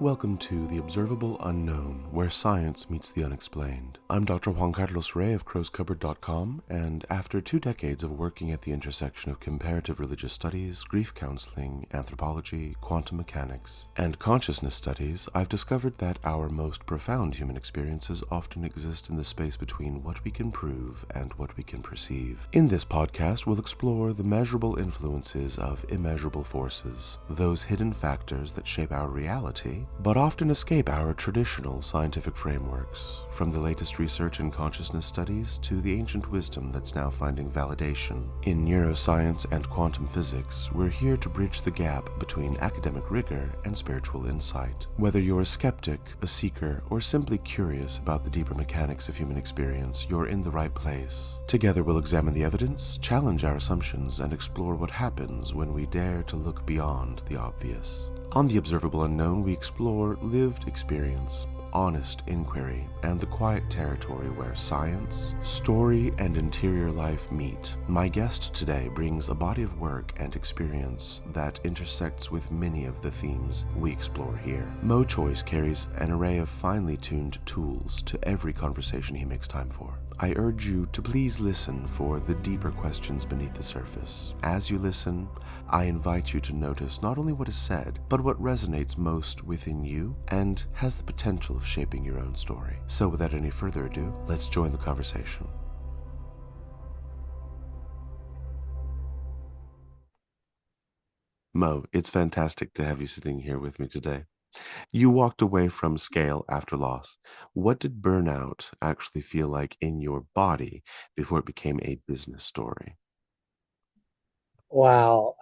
Welcome to the Observable Unknown, where science meets the unexplained. I'm Dr. Juan Carlos Rey of crowscupboard.com, and after 2 decades of working at the intersection of comparative religious studies, grief counseling, anthropology, quantum mechanics, and consciousness studies, I've discovered that our most profound human experiences often exist in the space between what we can prove and what we can perceive. In this podcast, we'll explore the measurable influences of immeasurable forces, those hidden factors that shape our reality, but often escape our traditional scientific frameworks, from the latest research in consciousness studies to the ancient wisdom that's now finding validation. In neuroscience and quantum physics, we're here to bridge the gap between academic rigor and spiritual insight. Whether you're a skeptic, a seeker, or simply curious about the deeper mechanics of human experience, you're in the right place. Together we'll examine the evidence, challenge our assumptions, and explore what happens when we dare to look beyond the obvious. On the Observable Unknown, we explore lived experience, honest inquiry, and the quiet territory where science, story, and interior life meet. My guest today brings a body of work and experience that intersects with many of the themes we explore here. Moe Choice carries an array of finely tuned tools to every conversation he makes time for. I urge you to please listen for the deeper questions beneath the surface. As you listen, I invite you to notice not only what is said, but what resonates most within you and has the potential of shaping your own story. So without any further ado, let's join the conversation. Mo, it's fantastic to have you sitting here with me today. You walked away from scale after loss. What did burnout actually feel like in your body before it became a business story? Wow.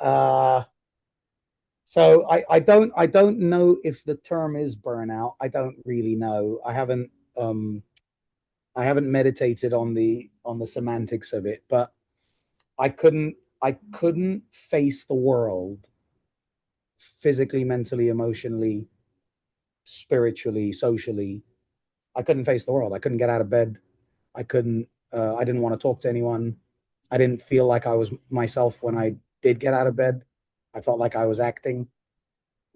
So I don't know if the term is burnout. I don't really know. I haven't meditated on the semantics of it, but I couldn't face the world physically, mentally, emotionally, spiritually, socially. I couldn't face the world. I couldn't get out of bed. I didn't want to talk to anyone. I didn't feel like I was myself when I did get out of bed. I felt like I was acting.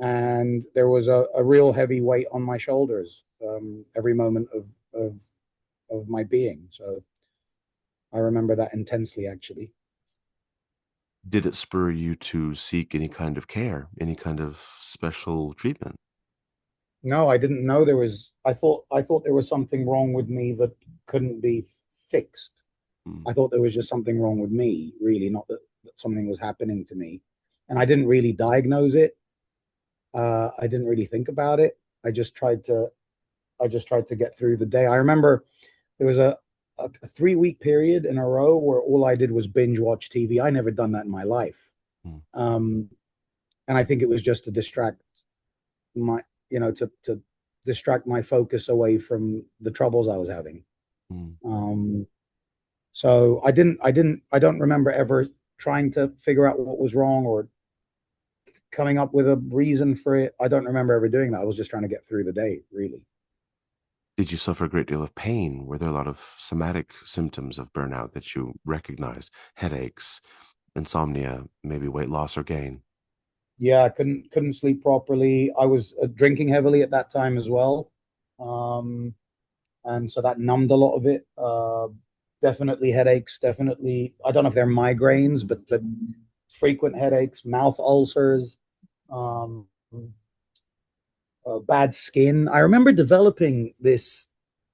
And there was a real heavy weight on my shoulders every moment of my being. So I remember that intensely, actually. Did it spur you to seek any kind of care, any kind of special treatment? No, I didn't know there was. I thought there was something wrong with me that couldn't be fixed. Mm, I thought there was just something wrong with me, really, not that something was happening to me. And I didn't really diagnose it. I didn't really think about it. I just tried to I just tried to get through the day. I remember there was a 3 week period in a row where all I did was binge watch TV. I never done that in my life. mm, Um, and I think it was just to distract my, to distract my focus away from the troubles I was having. mm. Um, so I don't remember ever trying to figure out what was wrong or coming up with a reason for it. I don't remember ever doing that. I was just trying to get through the day, really. Did you suffer a great deal of pain? Were there a lot of somatic symptoms of burnout that you recognized? Headaches, insomnia, maybe weight loss or gain? Yeah, I couldn't sleep properly. I was drinking heavily at that time as well, um, and so that numbed a lot of it. Definitely headaches. Definitely, I don't know if they're migraines, but frequent headaches, mouth ulcers, um, bad skin. I remember developing this,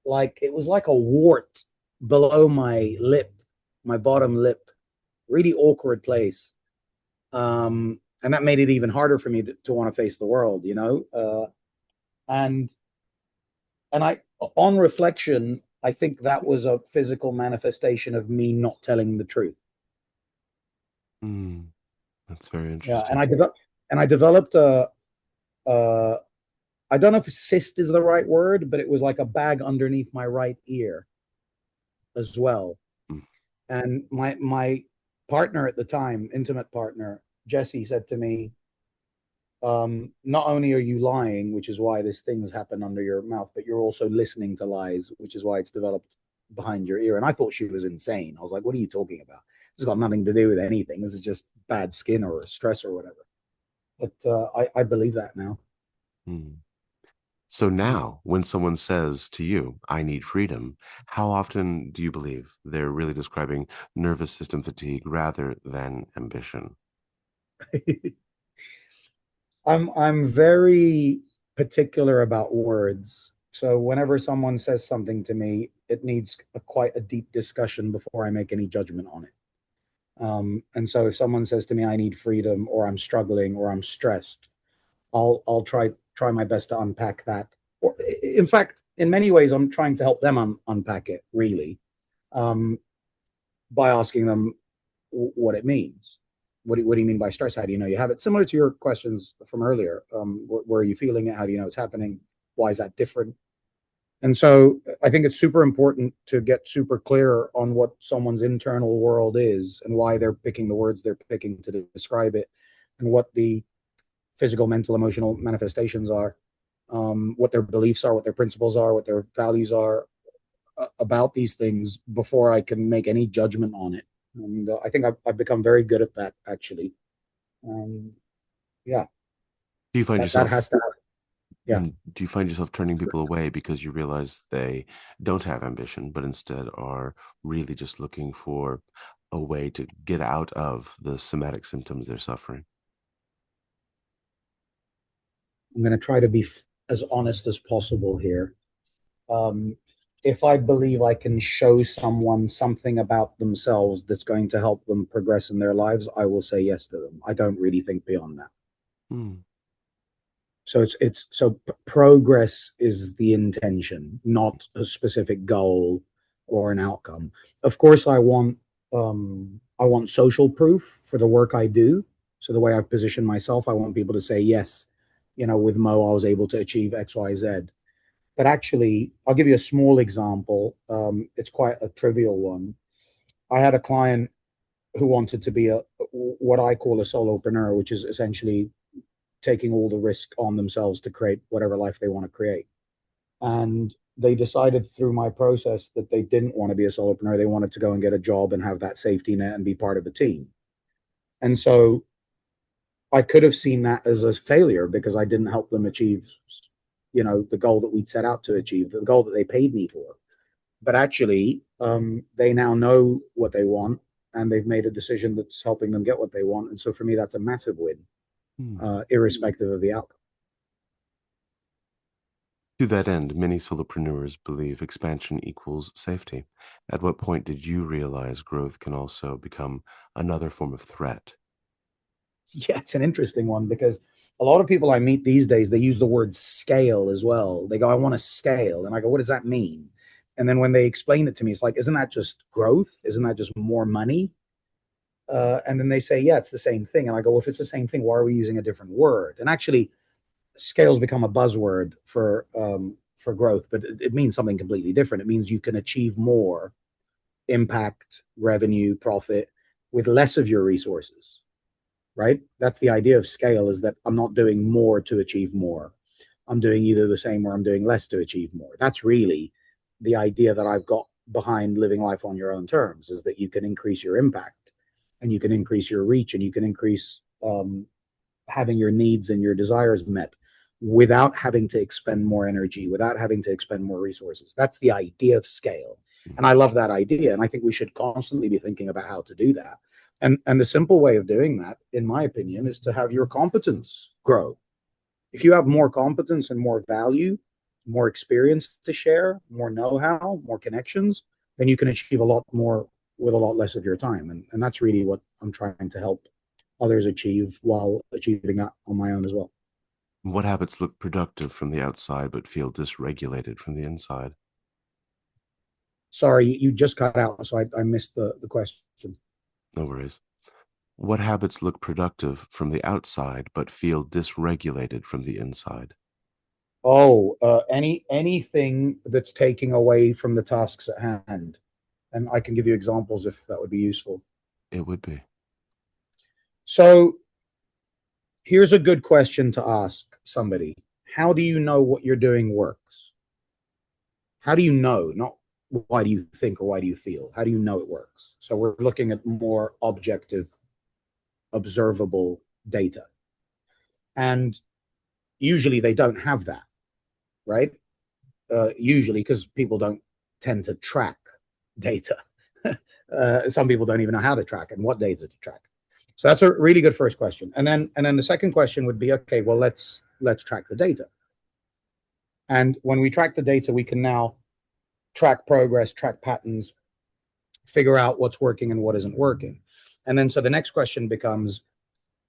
like it was like a wart below my lip, my bottom lip, really awkward place. And that made it even harder for me to want to face the world. And and I, on reflection, I think that was a physical manifestation of me not telling the truth. Mm, that's very Yeah, interesting. and I developed a I don't know if cyst is the right word, but it was like a bag underneath my right ear as well. Mm, And my partner at the time, intimate partner, Jesse, said to me, not only are you lying, which is why this thing has happened under your mouth, but you're also listening to lies, which is why it's developed behind your ear. And I thought she was insane. I was like, what are you talking about? This has got nothing to do with anything. This is just bad skin or stress or whatever. But I believe that now. mm. So now, when someone says to you, I need freedom, how often do you believe they're really describing nervous system fatigue rather than ambition? I'm very particular about words. So whenever someone says something to me, it needs quite a deep discussion before I make any judgment on it. And so if someone says to me, I need freedom, or I'm struggling, or I'm stressed, I'll try my best to unpack that. Or in fact, in many ways, I'm trying to help them unpack it really, um, by asking them what it means. What do you mean by stress? How do you know you have it? Similar to your questions from earlier. Where are you feeling it? How do you know it's happening? Why is that different? And so I think it's super important to get super clear on what someone's internal world is and why they're picking the words they're picking to describe it, and what the physical, mental, emotional manifestations are, what their beliefs are, what their principles are, what their values are about these things before I can make any judgment on it. And I think I've become very good at that, actually. Um, yeah, Do you find that yourself has to happen. Yeah. do you find yourself turning people away because you realize they don't have ambition, but instead are really just looking for a way to get out of the somatic symptoms they're suffering? I'm going to try to be as honest as possible here. Um, if I believe I can show someone something about themselves that's going to help them progress in their lives, I will say yes to them. I don't really think beyond that. Hmm. So progress is the intention, not a specific goal or an outcome. Of course, I want social proof for the work I do. So the way I've positioned myself, I want people to say yes. With Mo, I was able to achieve X, Y, Z. But actually, I'll give you a small example. It's quite a trivial one. I had a client who wanted to be a what I call a solopreneur, which is essentially taking all the risk on themselves to create whatever life they want to create. And they decided through my process that they didn't want to be a solopreneur. They wanted to go and get a job and have that safety net and be part of a team. And so I could have seen that as a failure because I didn't help them achieve, the goal that we'd set out to achieve, the goal that they paid me for. But actually, they now know what they want, and they've made a decision that's helping them get what they want. And so for me, that's a massive win, Hmm. irrespective of the outcome. To that end, many solopreneurs believe expansion equals safety. At what point did you realize growth can also become another form of threat? Yeah, it's an interesting one because a lot of people I meet these days, they use the word scale as well. They go, I want to scale. And I go, what does that mean? And then when they explain it to me, it's like, isn't that just growth? Isn't that just more money? And then they say, yeah, it's the same thing. And I go, well, if it's the same thing, why are we using a different word? And actually, scale's become a buzzword for growth, but it means something completely different. It means you can achieve more impact, revenue, profit with less of your resources, right? That's the idea of scale, is that I'm not doing more to achieve more. I'm doing either the same or I'm doing less to achieve more. That's really the idea that I've got behind living life on your own terms, is that you can increase your impact and you can increase your reach and you can increase having your needs and your desires met without having to expend more energy, without having to expend more resources. That's the idea of scale. And I love that idea. And I think we should constantly be thinking about how to do that. And the simple way of doing that, in my opinion, is to have your competence grow. If you have more competence and more value, more experience to share, more know-how, more connections, then you can achieve a lot more with a lot less of your time. And that's really what I'm trying to help others achieve while achieving that on my own as well. What habits look productive from the outside but feel dysregulated from the inside? Sorry, you just cut out, so I missed the question. No worries. What habits look productive from the outside but feel dysregulated from the inside? Oh, anything that's taking away from the tasks at hand, and I can give you examples if that would be useful. It would be. So here's a good question to ask somebody: how do you know what you're doing works? How do you know? Not why do you think or why do you feel? How do you know it works? So we're looking at more objective, observable data, and usually they don't have that, right? Usually, because people don't tend to track data. Some people don't even know how to track and what data to track. So that's a really good first question. And then the second question would be, okay, well, let's track the data. And when we track the data, we can now track progress, track patterns, figure out what's working and what isn't working. And then so the next question becomes,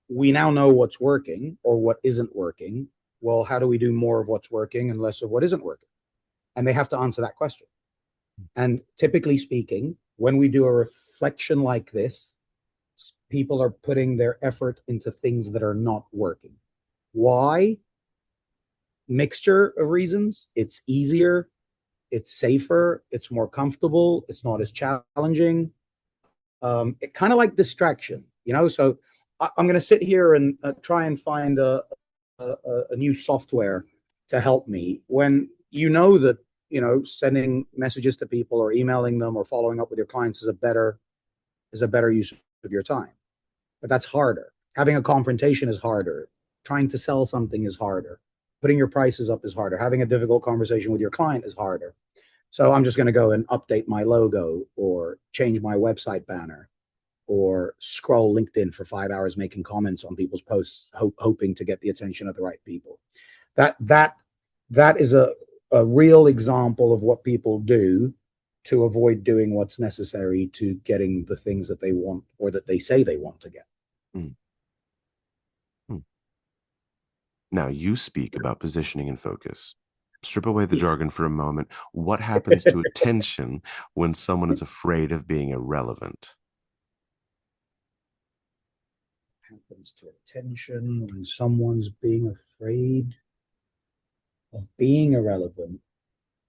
we now know what's working or what isn't working. Well, how do we do more of what's working and less of what isn't working? And they have to answer that question. And typically speaking, when we do a reflection like this, people are putting their effort into things that are not working. Why? Mixture of reasons. It's easier, it's safer, it's more comfortable, it's not as challenging. It kind of like distraction, you know. So I'm going to sit here and try and find a new software to help me when you know that, you know, sending messages to people or emailing them or following up with your clients is a better use of your time. But that's harder. Having a confrontation is harder. Trying to sell something is harder. Putting your prices up is harder. Having a difficult conversation with your client is harder. So I'm just going to go and update my logo or change my website banner or scroll LinkedIn for 5 hours making comments on people's posts, hoping to get the attention of the right people. That is a real example of what people do to avoid doing what's necessary to getting the things that they want or that they say they want to get. Mm. Mm. Now, you speak about positioning and focus. Strip away the jargon for a moment. What happens to attention when someone is afraid of being irrelevant? Happens to attention when someone's being afraid of being irrelevant?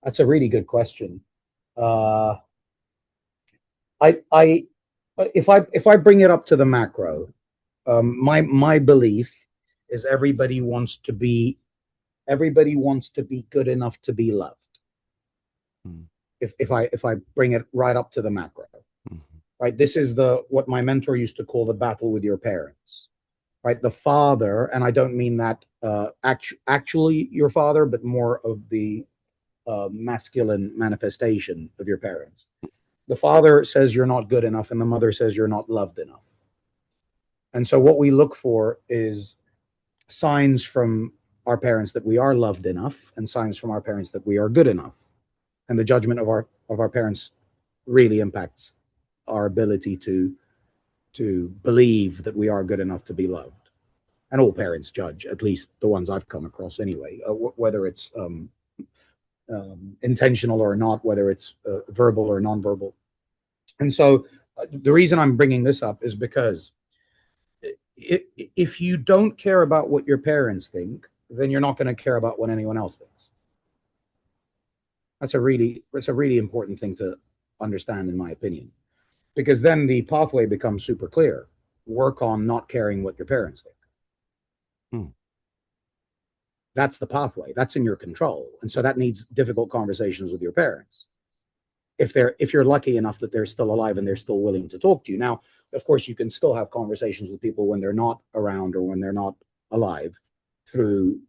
That's a really good question. If I bring it up to the macro, my belief is everybody wants to be good enough to be loved. Mm. If I bring it right up to the macro, Mm-hmm. right? This is what my mentor used to call the battle with your parents, right? The father, and I don't mean that actually your father, but more of the masculine manifestation of your parents. The father says you're not good enough, and the mother says you're not loved enough. And so what we look for is signs from our parents that we are loved enough, and signs from our parents that we are good enough. And the judgment of our parents really impacts our ability to believe that we are good enough to be loved. And all parents judge, at least the ones I've come across anyway, whether it's intentional or not, whether it's verbal or nonverbal. And so the reason I'm bringing this up is because if you don't care about what your parents think, then you're not going to care about what anyone else thinks. It's a really important thing to understand, in my opinion, because then the pathway becomes super clear. Work on not caring what your parents think. Hmm. That's the pathway. That's in your control. And so that needs difficult conversations with your parents. If you're lucky enough that they're still alive and they're still willing to talk to you. Now, of course, you can still have conversations with people when they're not around or when they're not alive through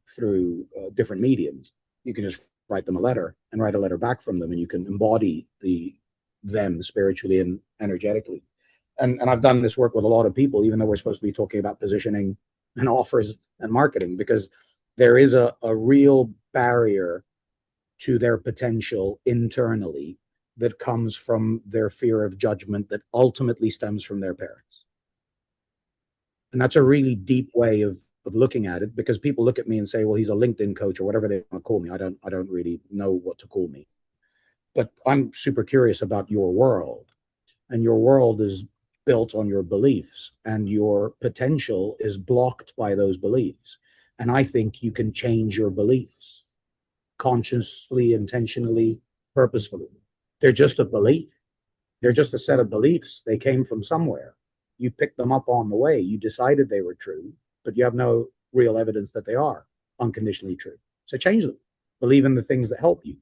different mediums. You can just write them a letter and write a letter back from them, and you can embody them spiritually and energetically. And I've done this work with a lot of people, even though we're supposed to be talking about positioning and offers and marketing, because there is a real barrier to their potential internally that comes from their fear of judgment that ultimately stems from their parents. And that's a really deep way of looking at it, because people look at me and say, well, he's a LinkedIn coach or whatever they want to call me. I don't really know what to call me. But I'm super curious about your world. And your world is built on your beliefs, and your potential is blocked by those beliefs. And I think you can change your beliefs consciously, intentionally, purposefully. They're just a belief. They're just a set of beliefs. They came from somewhere. You picked them up on the way. You decided they were true, but you have no real evidence that they are unconditionally true. So change them. Believe in the things that help you.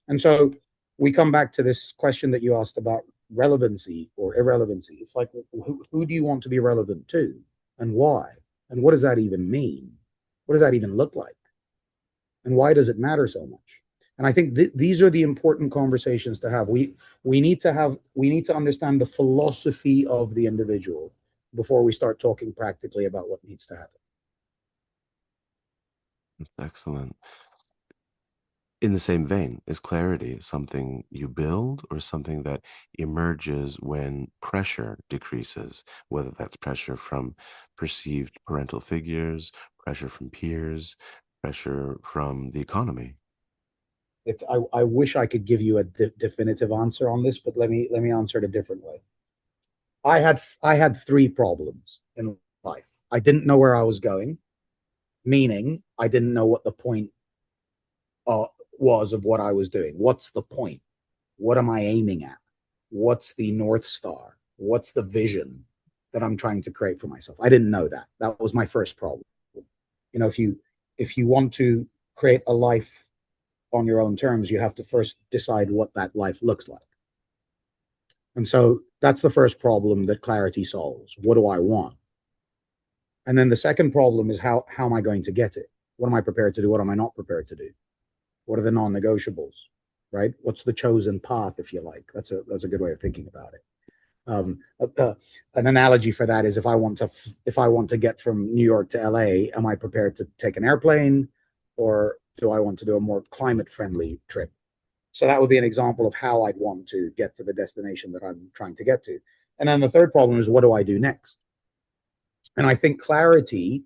And so we come back to this question that you asked about relevancy or irrelevancy. It's like, who do you want to be relevant to, and why? And what does that even mean? What does that even look like? And why does it matter so much? And I think these are the important conversations to have. We need to understand the philosophy of the individual before we start talking practically about what needs to happen. Excellent. In the same vein, is clarity something you build or something that emerges when pressure decreases, whether that's pressure from perceived parental figures, pressure from peers, pressure from the economy? I wish I could give you a definitive answer on this, but let me answer it a different way. I had three problems in life. I didn't know where I was going, meaning I didn't know what the point uh, was of what I was doing. What's the point? What am I aiming at? What's the North Star? What's the vision that I'm trying to create for myself? I didn't know that. That was my first problem. You know, if you want to create a life on your own terms, you have to first decide what that life looks like. And so that's the first problem that clarity solves. What do I want? And then the second problem is how am I going to get it? What am I prepared to do? What am I not prepared to do? What are the non-negotiables? Right? What's the chosen path, if you like? That's a good way of thinking about it. Um, an analogy for that is if I want to get from New York to LA, am I prepared to take an airplane, or do I want to do a more climate friendly trip? So that would be an example of how I'd want to get to the destination that I'm trying to get to. And then the third problem is, what do I do next? And I think clarity,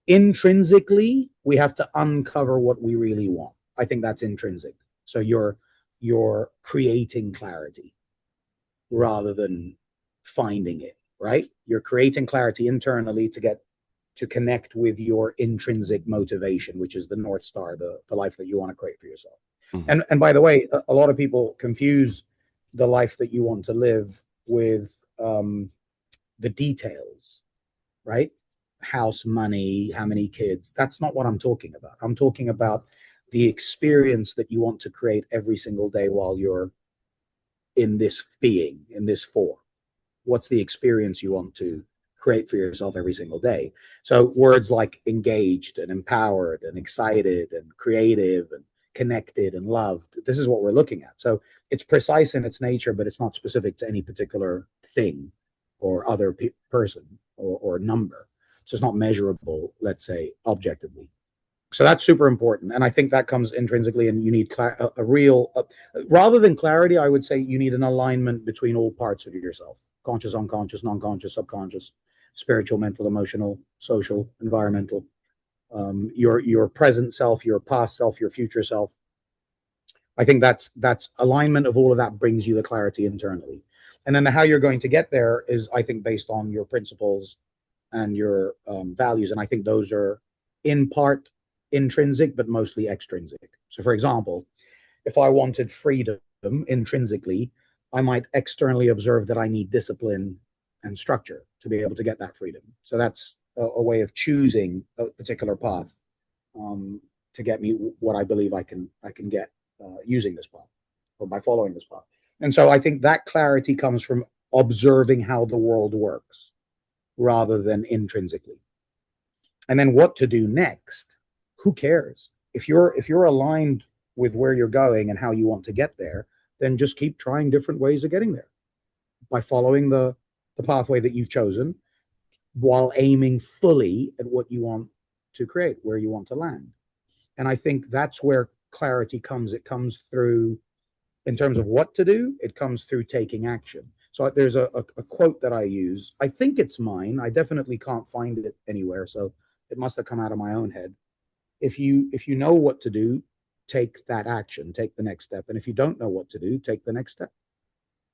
intrinsically, we have to uncover what we really want. I think that's intrinsic. So you're creating clarity rather than finding it, right? You're creating clarity internally to connect with your intrinsic motivation, which is the North Star, the life that you want to create for yourself. Mhm. And by the way, a lot of people confuse the life that you want to live with the details, right? House, money, how many kids. That's not what I'm talking about. I'm talking about the experience that you want to create every single day while you're in this being, in this form. What's the experience you want to create for yourself every single day? So words like engaged and empowered and excited and creative and connected and loved, this is what we're looking at. So it's precise in its nature, but it's not specific to any particular thing or other person or number. So it's not measurable, let's say, objectively. So that's super important, and I think that comes intrinsically, and you need a real rather than clarity, I would say you need an alignment between all parts of yourself: conscious, unconscious, non-conscious, subconscious, spiritual, mental, emotional, social, environmental, your present self, your past self, your future self. I think that's alignment of all of that brings you the clarity internally. And then how you're going to get there is, I think, based on your principles and your values. And I think those are in part intrinsic, but mostly extrinsic. So, for example, if I wanted freedom intrinsically, I might externally observe that I need discipline and structure to be able to get that freedom. So that's a way of choosing a particular path to get me what I believe I can get using this path or by following this path. And so I think that clarity comes from observing how the world works rather than intrinsically. And then what to do next? Who cares? If you're aligned with where you're going and how you want to get there, then just keep trying different ways of getting there by following the pathway that you've chosen while aiming fully at what you want to create, where you want to land. And I think that's where clarity comes. It comes through, in terms of what to do, it comes through taking action. So there's a quote that I use. I think it's mine. I definitely can't find it anywhere. So it must have come out of my own head. If you know what to do, take that action, take the next step. And if you don't know what to do, take the next step.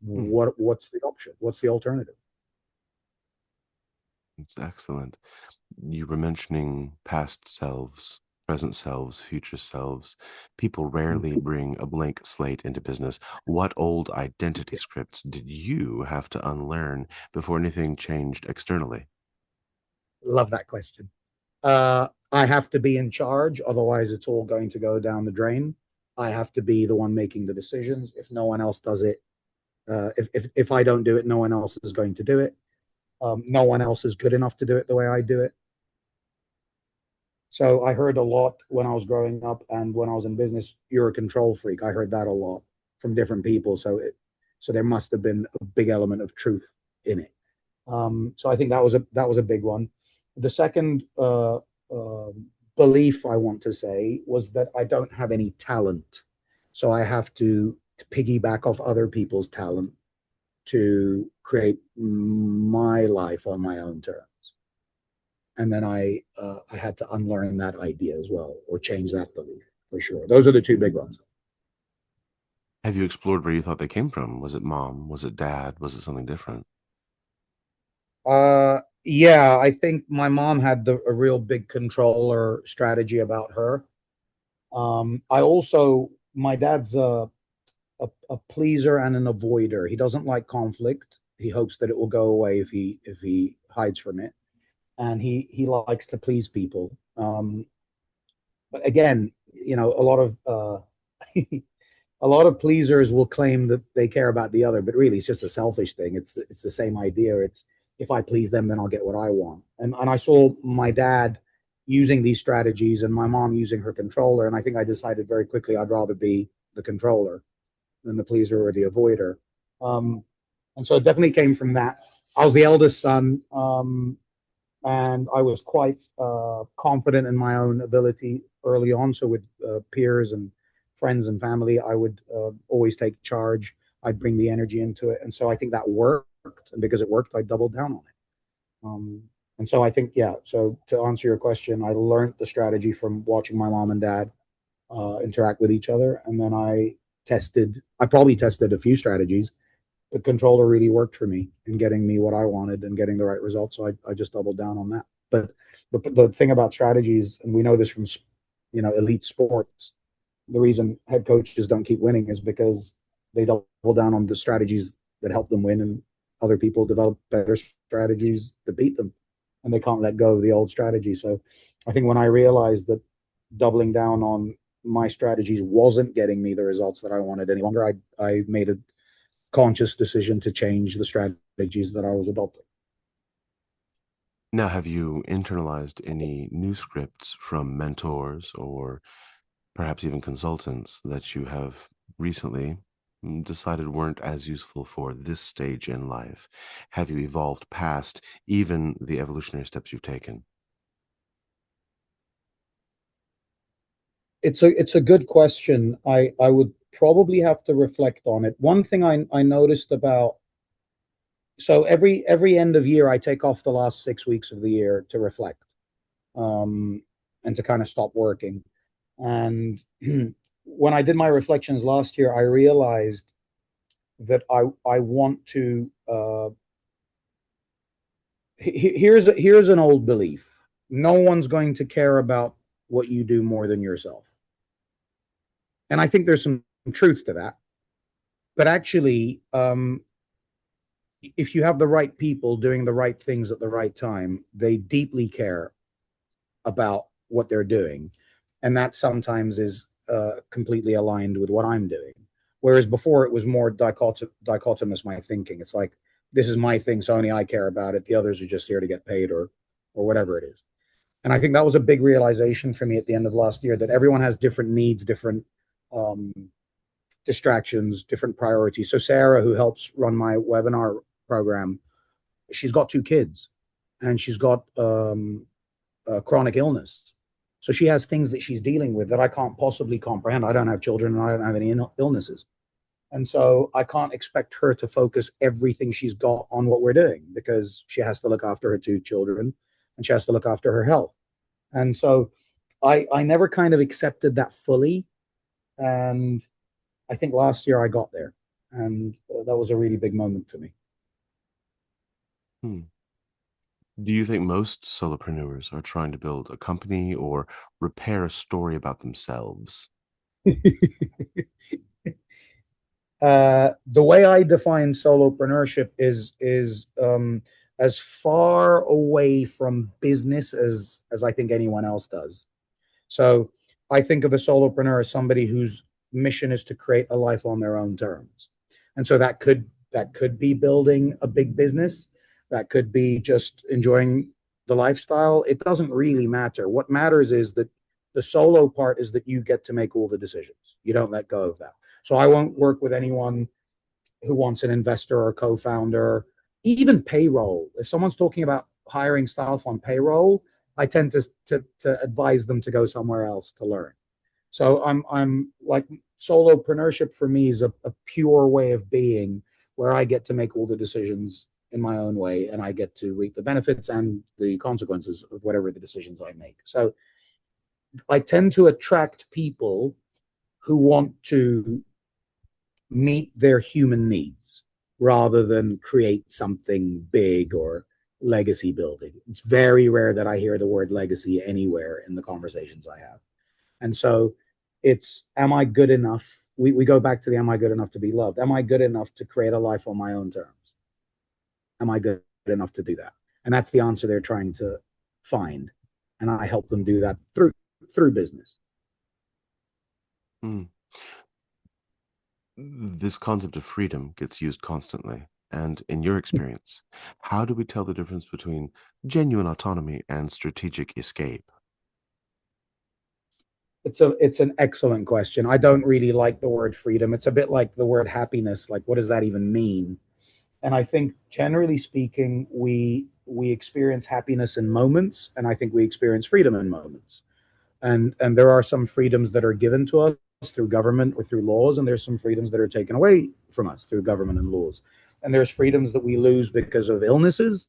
Hmm. What's the option? What's the alternative? It's excellent. You were mentioning past selves, present selves, future selves. People rarely bring a blank slate into business. What old identity scripts did you have to unlearn before anything changed externally? Love that question. I have to be in charge, otherwise it's all going to go down the drain. I have to be the one making the decisions. If no one else does it, if I don't do it, no one else is going to do it. No one else is good enough to do it the way I do it. So I heard a lot when I was growing up and when I was in business. You're a control freak. I heard that a lot from different people. So there must have been a big element of truth in it. So I think that was a big one. The second uh, belief I want to say was that I don't have any talent, so I have to piggyback off other people's talent to create my life on my own terms. And then I had to unlearn that idea as well, or change that belief for sure. Those are the two big ones. Have you explored where you thought they came from? Was it mom? Was it dad? Was it something different? Yeah, I think my mom had a real big controller strategy about her. I also, my dad's a pleaser and an avoider. He doesn't like conflict. He hopes that it will go away if he hides from it, and he likes to please people. But again, a lot of a lot of pleasers will claim that they care about the other, but really it's just a selfish thing. It's the same idea. It's, if I please them, then I'll get what I want. And I saw my dad using these strategies and my mom using her controller, and I think I decided very quickly I'd rather be the controller than the pleaser or the avoider. Um, and so it definitely came from that. I was the eldest son, and I was quite confident in my own ability early on. So with peers and friends and family, I would always take charge. I'd bring the energy into it, and so I think that worked. And because it worked, I doubled down on it. And so I think, yeah. So to answer your question, I learned the strategy from watching my mom and dad interact with each other, and then I probably tested a few strategies. The controller really worked for me in getting me what I wanted and getting the right results. So I just doubled down on that. But the thing about strategies, and we know this from elite sports, the reason head coaches don't keep winning is because they double down on the strategies that help them win, and other people develop better strategies that beat them, and they can't let go of the old strategy. So I think when I realized that doubling down on my strategies wasn't getting me the results that I wanted any longer, I made a conscious decision to change the strategies that I was adopting. Now, have you internalized any new scripts from mentors or perhaps even consultants that you have recently decided weren't as useful for this stage in life? Have you evolved past even the evolutionary steps you've taken? It's a good question. I would probably have to reflect on it. One thing I noticed about, so every end of year I take off the last 6 weeks of the year to reflect, um, and to kind of stop working. And when I did my reflections last year, I realized that I want to. Here's an old belief: no one's going to care about what you do more than yourself. And I think there's some truth to that. But actually, if you have the right people doing the right things at the right time, they deeply care about what they're doing, and that sometimes is completely aligned with what I'm doing. Whereas before it was more dichotomous. My thinking, it's like, this is my thing, so only I care about it. The others are just here to get paid, or whatever it is. And I think that was a big realization for me at the end of last year, that everyone has different needs, different um, distractions, different priorities. So Sarah, who helps run my webinar program, she's got 2 kids, and she's got chronic illness. So she has things that she's dealing with that I can't possibly comprehend. I don't have children, and I don't have any illnesses. And so I can't expect her to focus everything she's got on what we're doing, because she has to look after her 2 children, and she has to look after her health. And so I never kind of accepted that fully. And I think last year I got there. And that was a really big moment for me. Hmm. Do you think most solopreneurs are trying to build a company or repair a story about themselves? The way I define solopreneurship is as far away from business as I think anyone else does. So I think of a solopreneur as somebody whose mission is to create a life on their own terms, and so that could be building a big business, that could be just enjoying the lifestyle, it doesn't really matter. What matters is that the solo part is that you get to make all the decisions. You don't let go of that. So I won't work with anyone who wants an investor or co-founder, even payroll. If someone's talking about hiring staff on payroll, I tend to advise them to go somewhere else to learn. So I'm like, solopreneurship for me is a pure way of being where I get to make all the decisions in my own way, and I get to reap the benefits and the consequences of whatever the decisions I make. So I tend to attract people who want to meet their human needs rather than create something big or legacy building. It's very rare that I hear the word legacy anywhere in the conversations I have. And so it's, am I good enough? We go back to the, am I good enough to be loved? Am I good enough to create a life on my own terms? Am I good enough to do that? And that's the answer they're trying to find. And I help them do that through business. Mm. This concept of freedom gets used constantly. And in your experience, how do we tell the difference between genuine autonomy and strategic escape? It's an excellent question. I don't really like the word freedom. It's a bit like the word happiness. Like, what does that even mean? And I think generally speaking, we experience happiness in moments, and I think we experience freedom in moments. And there are some freedoms that are given to us through government or through laws, and there's some freedoms that are taken away from us through government and laws. And there's freedoms that we lose because of illnesses,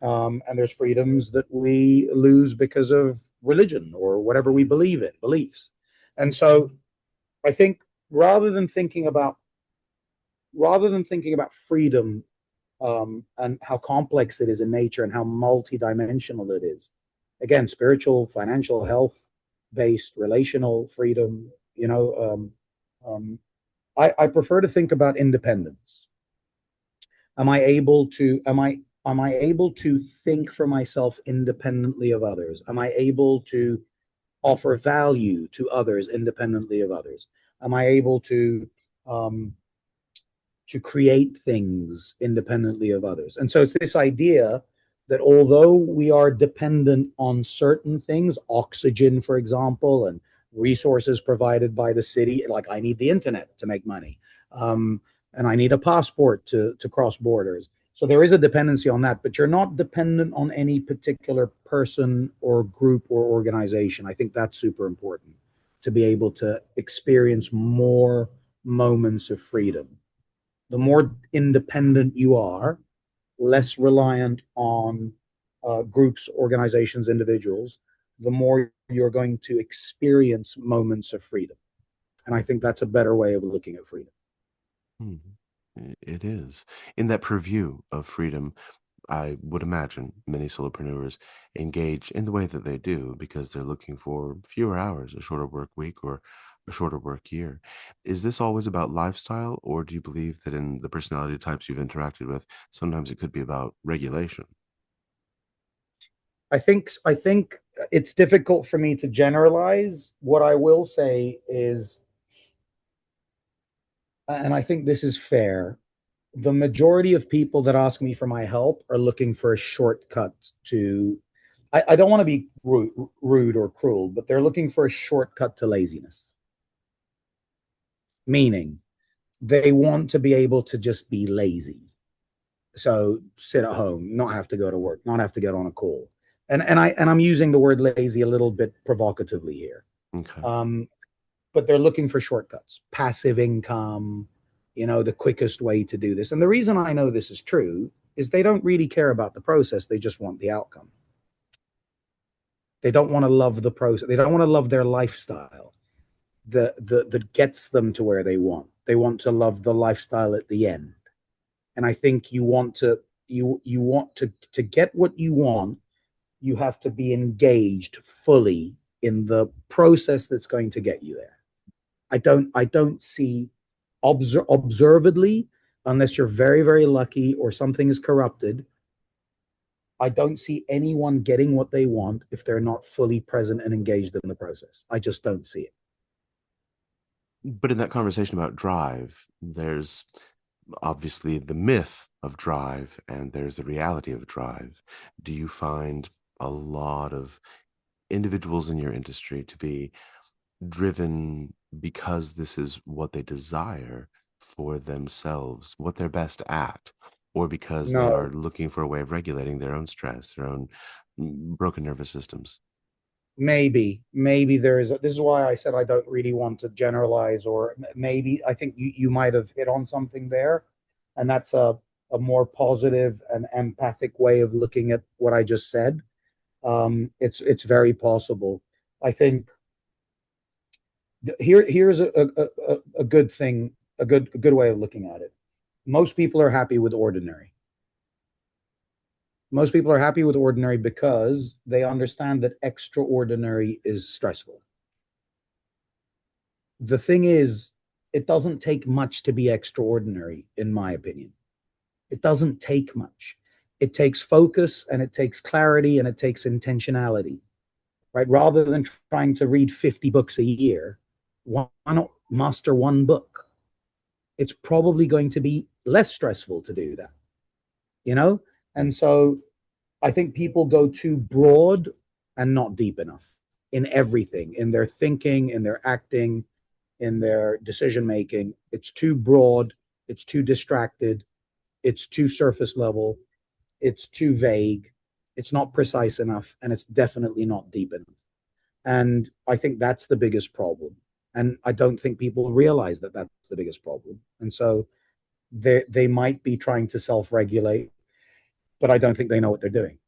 and there's freedoms that we lose because of religion or whatever we believe in, beliefs. And so I think rather than thinking about freedom, and how complex it is in nature and how multidimensional it is, again, spiritual, financial, health based, relational freedom, I prefer to think about independence. Am I able to think for myself independently of others? Am I able to offer value to others independently of others? Am I able um, to create things independently of others? And so it's this idea that although we are dependent on certain things, oxygen, for example, and resources provided by the city, like I need the internet to make money, and I need a passport to cross borders. So there is a dependency on that, but you're not dependent on any particular person or group or organization. I think that's super important to be able to experience more moments of freedom. The more independent you are, less reliant on groups, organizations, individuals, the more you're going to experience moments of freedom. And I think that's a better way of looking at freedom. Hmm. It is. In that purview of freedom, I would imagine many solopreneurs engage in the way that they do because they're looking for fewer hours, a shorter work week, or a shorter work year. Is this always about lifestyle, or do you believe that in the personality types you've interacted with, sometimes it could be about regulation? I think it's difficult for me to generalize. What I will say is, and I think this is fair, the majority of people that ask me for my help are looking for a shortcut to, I don't want to be rude or cruel, but they're looking for a shortcut to laziness. Meaning they want to be able to just be lazy. So sit at home, not have to go to work, not have to get on a call. And I'm using the word lazy a little bit provocatively here. Okay. Um, but they're looking for shortcuts, passive income, the quickest way to do this. And the reason I know this is true is they don't really care about the process. They just want the outcome. They don't want to love the process. They don't want to love their lifestyle that gets them to where they want. They want to love the lifestyle at the end. And I think you want to get what you want, you have to be engaged fully in the process that's going to get you there. I don't see observedly, unless you're very, very lucky or something is corrupted, I don't see anyone getting what they want if they're not fully present and engaged in the process. I just don't see it. But in that conversation about drive, there's obviously the myth of drive and there's the reality of drive. Do you find a lot of individuals in your industry to be driven because this is what they desire for themselves, what they're best at, or because they are No, looking for a way of regulating their own stress, their own broken nervous systems. maybe this is why I said I don't really want to generalize, or maybe I think you might have hit on something there, and that's a more positive and empathic way of looking at what I just said. It's very possible. I think here's a good thing, a good way of looking at it. Most people are happy with ordinary. Most people are happy with ordinary because they understand that extraordinary is stressful. The thing is, it doesn't take much to be extraordinary, in my opinion. It doesn't take much. It takes focus, and it takes clarity, and it takes intentionality, right? Rather than trying to read 50 books a year, why not master one book? It's probably going to be less stressful to do that, you know? And so I think people go too broad and not deep enough in everything, in their thinking, in their acting, in their decision making. It's too broad, it's too distracted, it's too surface level, it's too vague, it's not precise enough, and it's definitely not deep enough. And I think that's the biggest problem. And I don't think people realize that that's the biggest problem. And so they might be trying to self regulate, but I don't think they know what they're doing.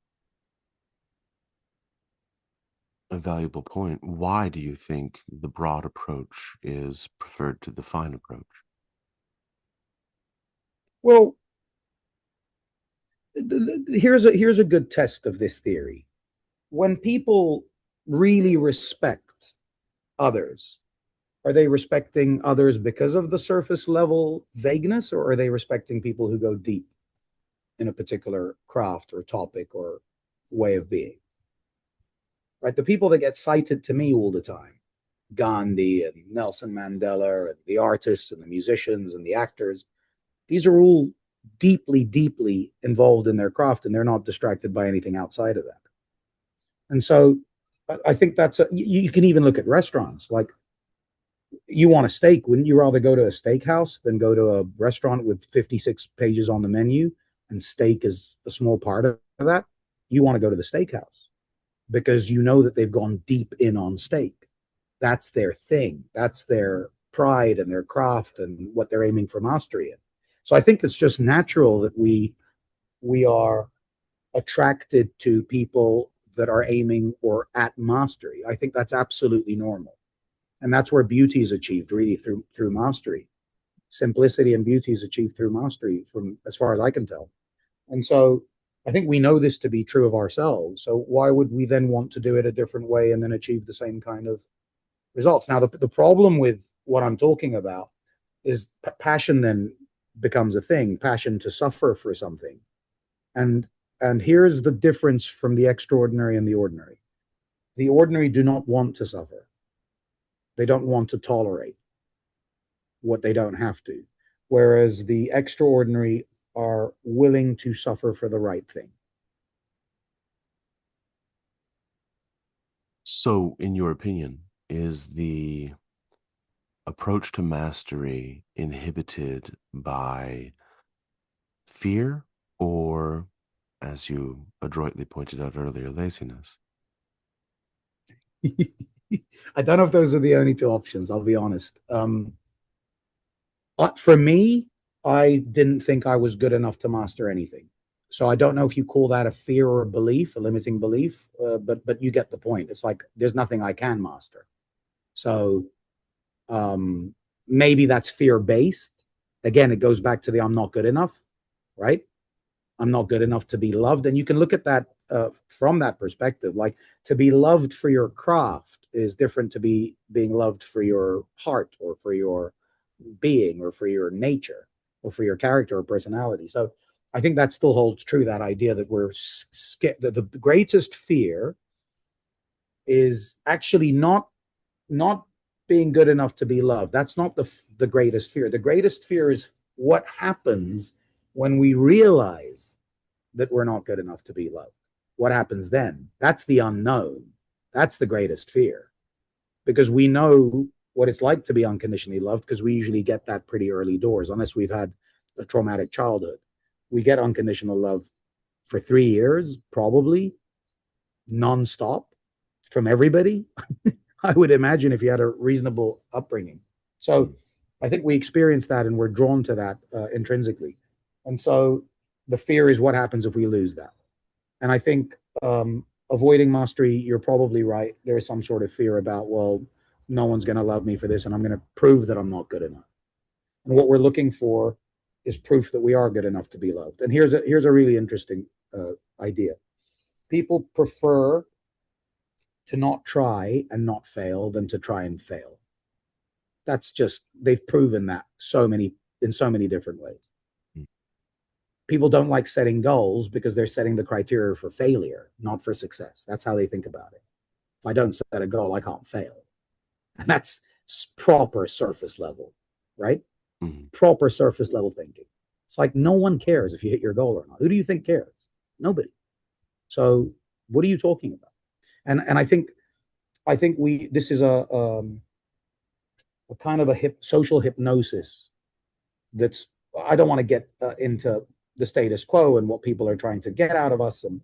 A valuable point. Why do you think the broad approach is preferred to the fine approach? Well, here's a good test of this theory. When people really respect others, are they respecting others because of the surface level vagueness, or are they respecting people who go deep in a particular craft or topic or way of being? Right? The people that get cited to me all the time, Gandhi and Nelson Mandela and the artists and the musicians and the actors, these are all deeply, deeply involved in their craft, and they're not distracted by anything outside of that. And so I think you can even look at restaurants. Like, you want a steak, wouldn't you rather go to a steakhouse than go to a restaurant with 56 pages on the menu and steak is a small part of that? You want to go to the steakhouse because you know that they've gone deep in on steak. That's their thing. That's their pride and their craft and what they're aiming for mastery in. So I think it's just natural that we are attracted to people that are aiming or at mastery. I think that's absolutely normal. And that's where beauty is achieved really through mastery. Simplicity and beauty is achieved through mastery, from as far as I can tell. And so I think we know this to be true of ourselves. So why would we then want to do it a different way and then achieve the same kind of results? Now, the problem with what I'm talking about is passion then becomes a thing, passion to suffer for something. And and here's the difference from the extraordinary and the ordinary. The ordinary do not want to suffer. They don't want to tolerate what they don't have to. Whereas the extraordinary are willing to suffer for the right thing. So, in your opinion, is the approach to mastery inhibited by fear or, as you adroitly pointed out earlier, laziness? I don't know if those are the only two options, I'll be honest. For me, I didn't think I was good enough to master anything. So I don't know if you call that a fear or a belief, a limiting belief, but you get the point. It's like there's nothing I can master. So um, maybe that's fear based. Again, it goes back to the I'm not good enough, right? I'm not good enough to be loved. And you can look at that from that perspective. Like, to be loved for your craft is different to be being loved for your heart or for your being or for your nature or for your character or personality. So I think that still holds true, that idea that we're scared. The greatest fear is actually not being good enough to be loved. That's not the greatest fear. The greatest fear is what happens when we realize that we're not good enough to be loved. what happens then? That's the unknown. That's the greatest fear, because we know what it's like to be unconditionally loved, because we usually get that pretty early doors, unless we've had a traumatic childhood. We get unconditional love for 3 years, probably nonstop, from everybody. I would imagine, if you had a reasonable upbringing. So I think we experience that, and we're drawn to that intrinsically. And so the fear is, what happens if we lose that? And I think avoiding mastery, you're probably right. There is some sort of fear about, well, no one's going to love me for this, and I'm going to prove that I'm not good enough. And what we're looking for is proof that we are good enough to be loved. And here's a really interesting idea. People prefer to not try and not fail than to try and fail. That's just, they've proven that in so many different ways. People don't like setting goals because they're setting the criteria for failure, not for success. That's how they think about it. If I don't set a goal, I can't fail. And that's proper surface level, right? Mm-hmm. Proper surface level thinking. It's like, no one cares if you hit your goal or not. Who do you think cares? Nobody. So what are you talking about? And I think this is a kind of a social hypnosis that's, I don't want to get into the status quo and what people are trying to get out of us, and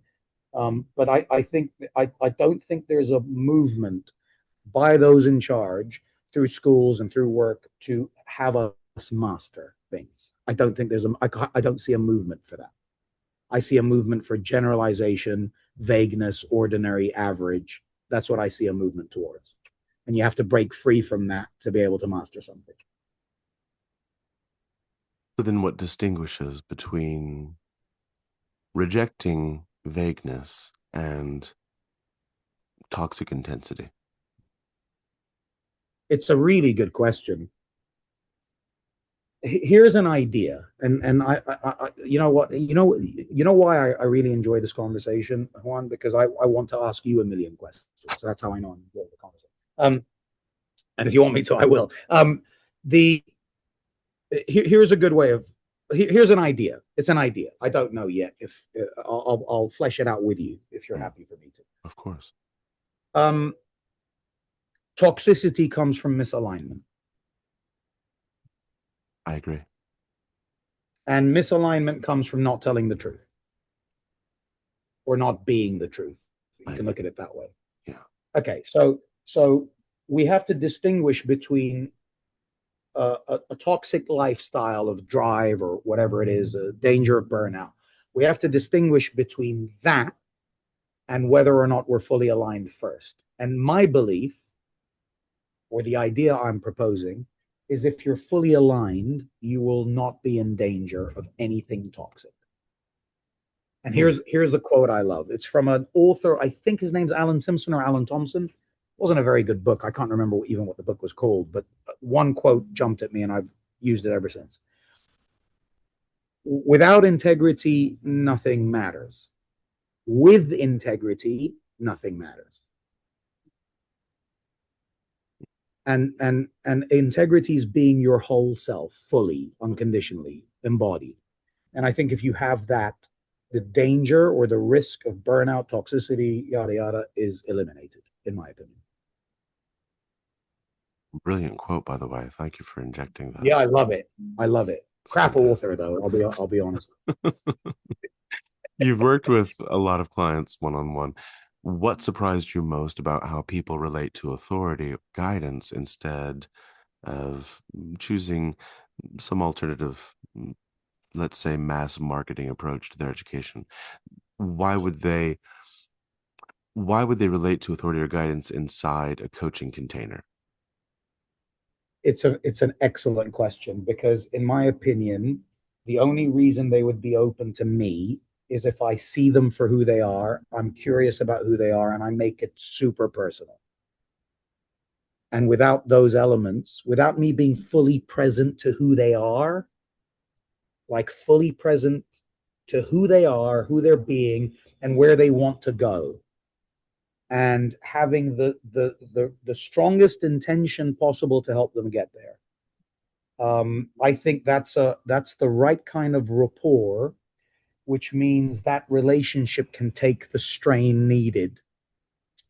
but I think I don't think there's a movement by those in charge through schools and through work to have us master things. I don't think I don't see a movement for that. I see a movement for generalization, vagueness, ordinary, average. That's what I see a movement towards. And you have to break free from that to be able to master something. So then what distinguishes between rejecting vagueness and toxic intensity? It's a really good question. Here's an idea, and I you know what, you know why I really enjoy this conversation, Juan, because I want to ask you a million questions. So that's how I know I enjoy the conversation. And if you want me to, I will. Here's a good way of, here's an idea. It's an idea. I don't know yet if I'll flesh it out with you if you're happy for me to. Of course. Toxicity comes from misalignment. I agree. And misalignment comes from not telling the truth, or not being the truth. You can look at it that way. Yeah. Okay. So we have to distinguish between a toxic lifestyle of drive, or whatever it is, a danger of burnout. We have to distinguish between that and whether or not we're fully aligned first. And my belief, or the idea I'm proposing, is if you're fully aligned, you will not be in danger of anything toxic. And here's the quote I love. It's from an author, I think his name's Alan Simpson or Alan Thompson. It wasn't a very good book. I can't remember even what the book was called, but one quote jumped at me and I've used it ever since. Without integrity, nothing matters. With integrity, nothing matters. And integrity is being your whole self, fully, unconditionally, embodied. And I think if you have that, the danger or the risk of burnout, toxicity, yada yada, is eliminated, in my opinion. Brilliant quote, by the way. Thank you for injecting that. Yeah, I love it. I love it. Crap author, though. I'll be honest. You've worked with a lot of clients one-on-one. What surprised you most about how people relate to authority or guidance instead of choosing some alternative, let's say, mass marketing approach to their education? Why would they relate to authority or guidance inside a coaching container? It's an excellent question, because in my opinion, the only reason they would be open to me is if I see them for who they are, I'm curious about who they are, and I make it super personal. And without those elements, without me being fully present to who they are, like fully present to who they are, who they're being, and where they want to go, and having the strongest intention possible to help them get there, I think that's the right kind of rapport which means that relationship can take the strain needed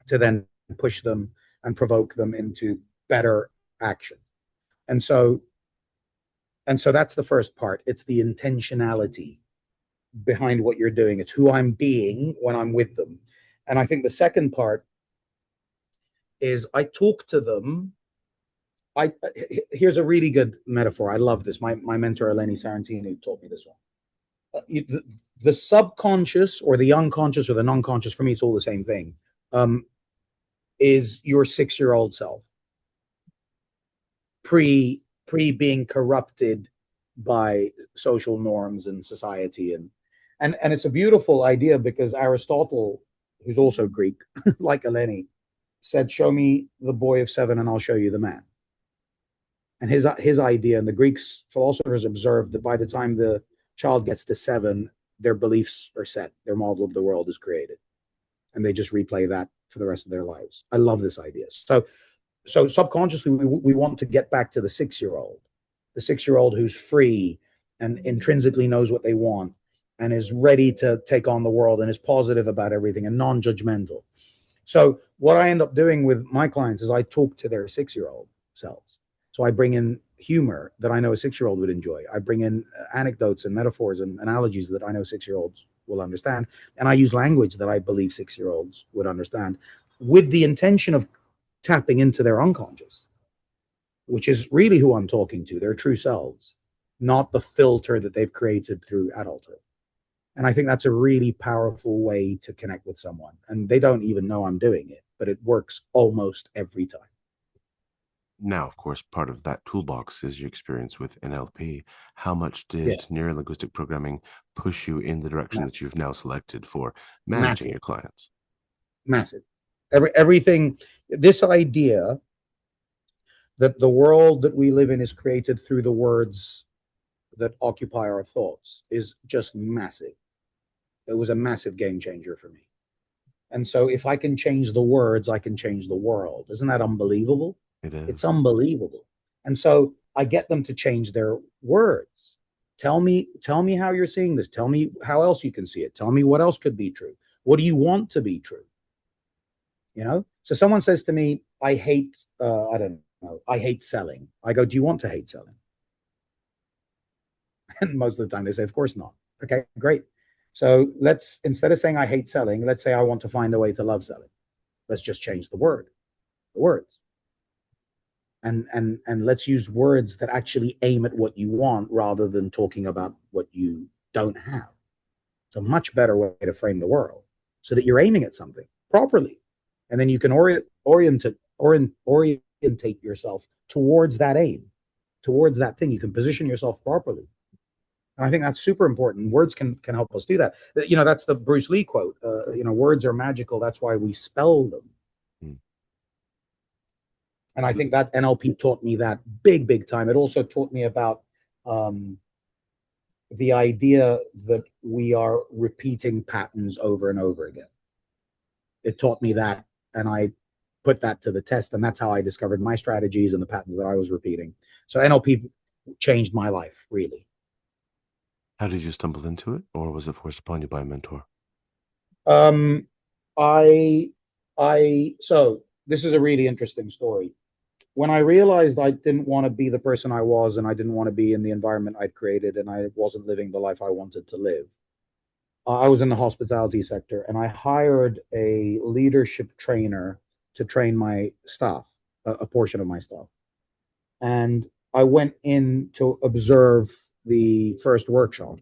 to then push them and provoke them into better action. And so that's the first part. It's the intentionality behind what you're doing. It's who I'm being when I'm with them. And I think the second part is I talk to them. Here's a really good metaphor. I love this. My mentor Eleni Sarantini taught me this one. The subconscious or the unconscious or the non-conscious, for me it's all the same thing, is your 6-year-old self pre being corrupted by social norms and society. And it's a beautiful idea because Aristotle, who's also Greek, like Eleni, said, show me the boy of 7 and I'll show you the man. And his idea, and the Greeks philosophers observed that by the time the child gets to 7, their beliefs are set, their model of the world is created, and they just replay that for the rest of their lives. I love this idea. So subconsciously we want to get back to the 6-year-old, the 6-year-old who's free and intrinsically knows what they want and is ready to take on the world and is positive about everything and non-judgmental. So what I end up doing with my clients is I talk to their 6-year-old selves. So I bring in humor that I know a 6-year-old would enjoy. I bring in anecdotes and metaphors and analogies that I know 6-year-olds will understand. And I use language that I believe 6-year-olds would understand, with the intention of tapping into their unconscious, which is really who I'm talking to, their true selves, not the filter that they've created through adulthood. And I think that's a really powerful way to connect with someone. And they don't even know I'm doing it, but it works almost every time. Now, of course, part of that toolbox is your experience with NLP. How much did neurolinguistic programming push you in the direction that you've now selected for managing your clients? Massive. Everything, this idea that the world that we live in is created through the words that occupy our thoughts is just massive. It was a massive game changer for me. And so if I can change the words, I can change the world. Isn't that unbelievable? It is. It's unbelievable. And so I get them to change their words. Tell me how you're seeing this. Tell me how else you can see it. Tell me what else could be true. What do you want to be true? You know? So someone says to me, I hate, I don't know, I hate selling. I go, do you want to hate selling? And most of the time they say, of course not. Okay, great. So let's, instead of saying I hate selling, let's say I want to find a way to love selling. Let's just change the words. And let's use words that actually aim at what you want rather than talking about what you don't have. It's a much better way to frame the world so that you're aiming at something properly. And then you can orientate yourself towards that aim, towards that thing. You can position yourself properly. And I think that's super important. Words can help us do that. You know, that's the Bruce Lee quote. You know, words are magical. That's why we spell them. And I think that NLP taught me that big time. It also taught me about the idea that we are repeating patterns over and over again. It taught me that, and I put that to the test, and that's how I discovered my strategies and the patterns that I was repeating. So NLP changed my life, really. How did you stumble into it, or was it forced upon you by a mentor? So this is a really interesting story. When I realized I didn't want to be the person I was, and I didn't want to be in the environment I'd created, and I wasn't living the life I wanted to live, I was in the hospitality sector, and I hired a leadership trainer to train my staff, a portion of my staff. And I went in to observe the first workshop,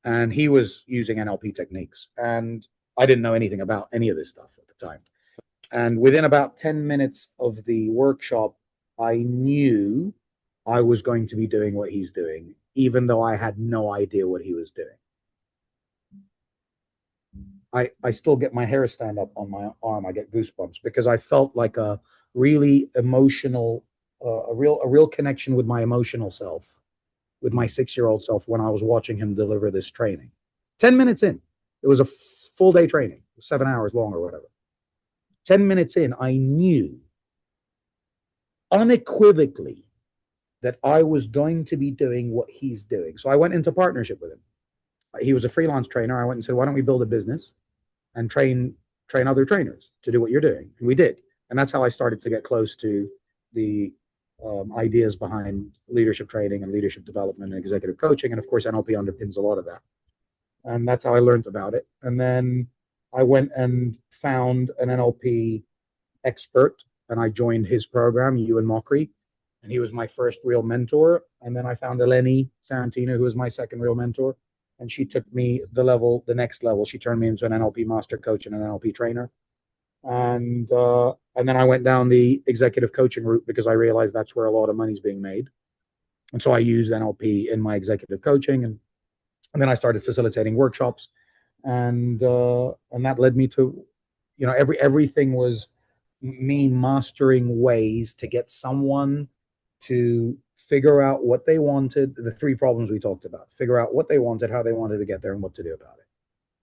and he was using NLP techniques, and I didn't know anything about any of this stuff at the time. And within about 10 minutes of the workshop, I knew I was going to be doing what he's doing, even though I had no idea what he was doing. I still get my hair stand up on my arm. I get goosebumps because I felt like a really emotional, a real connection with my emotional self, with my 6-year-old self when I was watching him deliver this training. 10 minutes in, it was a full day training, 7 hours long or whatever. 10 minutes in, I knew unequivocally that I was going to be doing what he's doing. So I went into partnership with him. he was a freelance trainer. I went and said, why don't we build a business and train other trainers to do what you're doing? And we did. And that's how I started to get close to the ideas behind leadership training and leadership development and executive coaching. And of course, NLP underpins a lot of that. And that's how I learned about it. And then I went and found an NLP expert, and I joined his program, Ewan Mockery, and he was my first real mentor. And then I found Eleni Sarantino, who was my second real mentor, and she took me the next level. She turned me into an NLP master coach and an NLP trainer. And then I went down the executive coaching route because I realized that's where a lot of money's being made. And so I used NLP in my executive coaching, and then I started facilitating workshops, and that led me to, everything was me mastering ways to get someone to figure out what they wanted, the three problems we talked about, figure out what they wanted, how they wanted to get there, and what to do about it.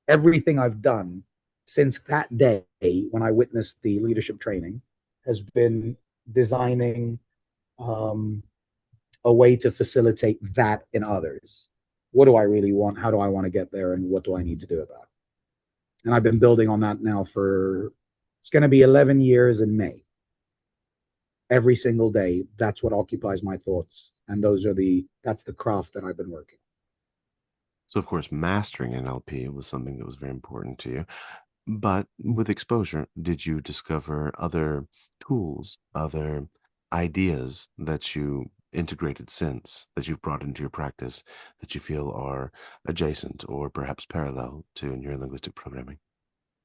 Everything I've done since that day when I witnessed the leadership training has been designing a way to facilitate that in others. What do I really want? How do I want to get there? And what do I need to do about it? And I've been building on that now it's going to be 11 years in May. Every single day, that's what occupies my thoughts. And that's the craft that I've been working. So, of course, mastering NLP was something that was very important to you. But with exposure, did you discover other tools, other ideas that you integrated since, that you've brought into your practice, that you feel are adjacent or perhaps parallel to neurolinguistic programming?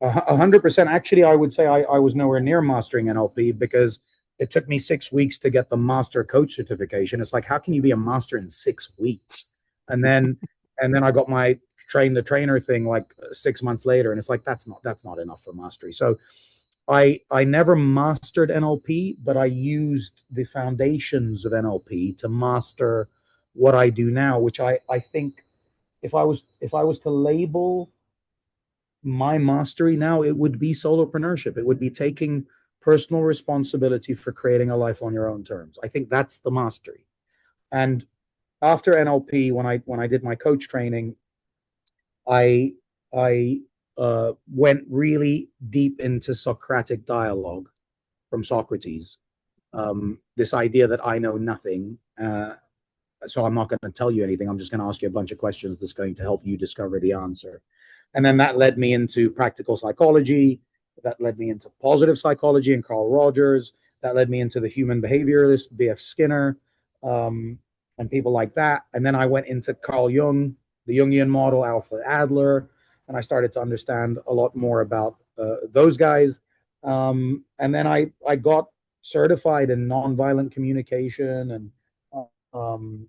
100%. Actually, I would say I was nowhere near mastering NLP because it took me 6 weeks to get the master coach certification. It's like, how can you be a master in 6 weeks? And then I got my train the trainer thing like 6 months later, and it's like that's not enough for mastery. So I never mastered NLP, but I used the foundations of NLP to master what I do now, which I think if I was to label my mastery now, it would be solopreneurship. It would be taking personal responsibility for creating a life on your own terms. I think that's the mastery. And after NLP, when I did my coach training, I went really deep into Socratic dialogue from Socrates. This idea that I know nothing, so I'm not going to tell you anything. I'm just going to ask you a bunch of questions that's going to help you discover the answer. And then that led me into practical psychology. That led me into positive psychology and Carl Rogers. That led me into the human behavioralist, B.F. Skinner, and people like that. And then I went into Carl Jung, the Jungian model, Alfred Adler, and I started to understand a lot more about those guys. And then I got certified in nonviolent communication and